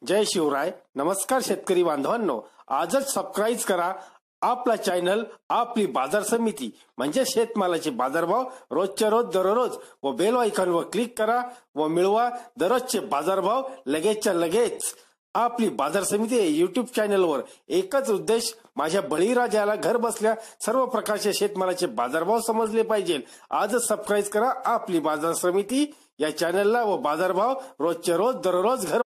जय शिवराय. नमस्कार शेतकरी बांधवांनो, आजच सबस्क्राईब करा आपला चॅनल आपली बाजार समिती म्हणजे शेतमालाचे बाजारभाव रोजच्या रोज दररोज व बेल आयकॉनवर क्लिक करा व मिळवा दररोजचे बाजारभाव लगेचच्या लगेच. आपली बाजार समिती युट्यूब चॅनलवर एकच उद्देश, माझ्या बळीराजाला घर बसल्या सर्व प्रकारचे शेतमालाचे बाजारभाव समजले पाहिजे. आजच सबस्क्राईब करा आपली बाजार समिती या चॅनलला व बाजारभाव रोजच्या रोज दररोज घर.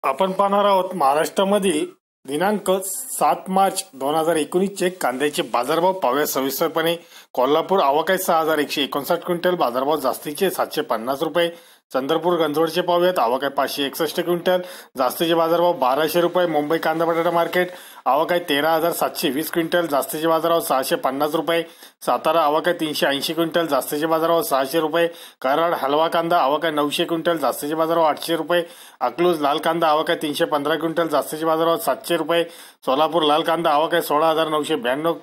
आपण पाहणार आहोत महाराष्ट्रामध्ये दिनांक 7 मार्च 2019 चे कांद्याचे बाजारभाव पाहूया सविस्तरपणे. कोल्हापूर आवक आहे 6159 क्विंटल, बाजारभाव जास्तीचे 750 रुपये. चंद्रपूर गंजवडचे पाहूयात, आवक आहे 561 क्विंटल, जास्तीचे बाजारभाव 1200 रुपये. मुंबई कांदा बटाटा मार्केट, आवक आहे 13,720 क्विंटल, जास्तीचे बाजारभाव 650 रुपये. सातारा आवक आहे 380 क्विंटल, जास्तीचे बाजारभाव 600 रुपये. कराड हलवा कांदा, आवक आहे 900 क्विंटल, जास्तीचे बाजारभाव 800 रुपये. अकलूज लाल कांदा, आवक आहे 315 क्विंटल, जास्तीचे बाजारभाव 700 रुपये. सोलापूर लाल कांदा, आवक आहे 16,992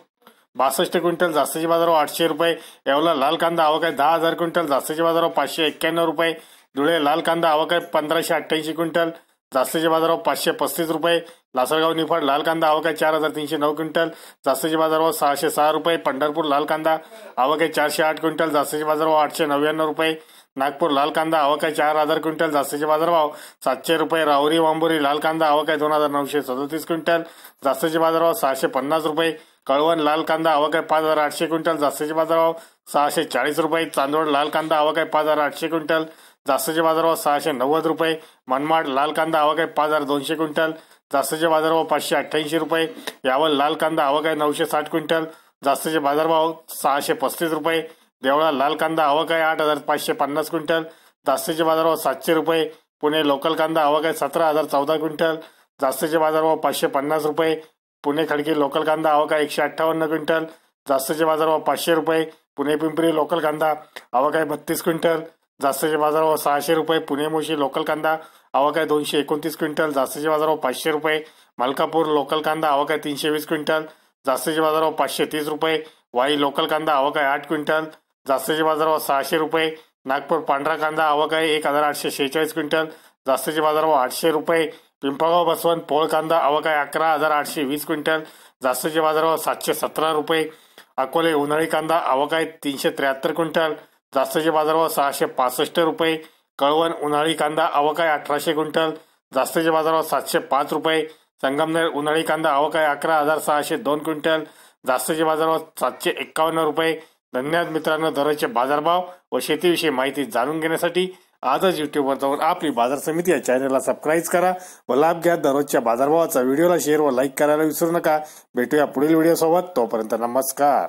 62 क्विंटल, जास्तीचे बाजारभाव 800 रुपये. येवला लाल कांदा, आवक आहे 10,000 क्विंटल, जास्तीचे बाजारभाव 591 रुपये. धुळे लाल कांदा, आवक आहे 1588 क्विंटल, जास्तीचे बाजारभाव 535 रुपये. लासलगाव निफाड लाल कांदा, आवक आहे 4309 क्विंटल, जास्तीचे बाजारभाव 606 रुपये. पंढरपूर लाल कांदा, आवक आहे 408 क्विंटल, जास्तीचे बाजारभाव 899 रुपये. नागपूर लाल कांदा, आवक आहे 4000 क्विंटल, जास्तीचे बाजारभाव 700 रुपये. राहुरी वांबोरी लाल कांदा, आवक आहे 2937 क्विंटल, जास्तीचे बाजारभाव 650 रुपये. कळवण लाल कांदा, आवक आहे 5800 क्विंटल, जास्तीचे बाजारभाव 640 रुपये. चांदोड लाल कांदा, आवक आहे 5800 क्विंटल, जास्तीचे बाजारभाव 690 रुपये. मनमाड लाल कांदा, आवक आहे 5200 क्विंटल, जास्तीचे बाजारभाव 588 रुपये. यावल लाल कांदा, आवक आहे 960 क्विंटल, जास्तीचे बाजारभाव 635 रुपये. देवळा लाल कांदा, आवक आहे 8550 क्विंटल, जास्तीचे बाजारभाव 700 रुपये. पुणे लोकल कांदा, आवक आहे 17,014 क्विंटल, जास्तीचे बाजारभाव 550 रुपये. पुणे खडकी लोकल कांदा, आवक आहे 158 क्विंटल, जास्तीचे बाजारभाव 500 रुपये. पुणे पिंपरी लोकल कांदा, आवक आहे 32 क्विंटल, जास्तीचे बाजारभाव 600 रुपये. पुणे मुळशी लोकल कांदा, आवक आहे 229 क्विंटल, जास्तीचे बाजारभाव 500 रुपये. मलकापूर लोकल कांदा, आवक आहे 320 क्विंटल, जास्तीचे बाजारभाव 530 रुपये. वाई लोकल कांदा, आवक आहे 8 क्विंटल, जास्तीचे बाजारभाव 600 रुपये. नागपूर पांढरा कांदा, आवक आहे 1846 क्विंटल, जास्तीचे बाजारभाव 800 रुपये. पिंपळगाव बसवंत पोळ कांदा, आवक आहे 11,820 क्विंटल, जास्तीचे बाजारभाव 717 रुपये. अकोले उन्हाळी कांदा, आवक आहे 373 क्विंटल, जास्तीचे बाजारभाव 665 रुपये. कळवण उन्हाळी कांदा, आवक आहे 1800 क्विंटल, जास्तीचे बाजारभाव 705 रुपये. संगमनेर उन्हाळी कांदा, आवक आहे 11,602 क्विंटल, जास्तीचे बाजारभाव 751 रुपये. धन्यवाद मित्रांनो. दररोजचे बाजारभाव व शेतीविषयी माहिती जाणून घेण्यासाठी आजच युट्यूबवर जाऊन आपली बाजार समिती या चॅनलला सबस्क्राईब करा व लाभ घ्या दररोजच्या बाजारभावाचा. व्हिडिओला शेअर व लाईक करायला विसरू नका. भेटूया पुढील व्हिडिओ सोबत. तोपर्यंत नमस्कार.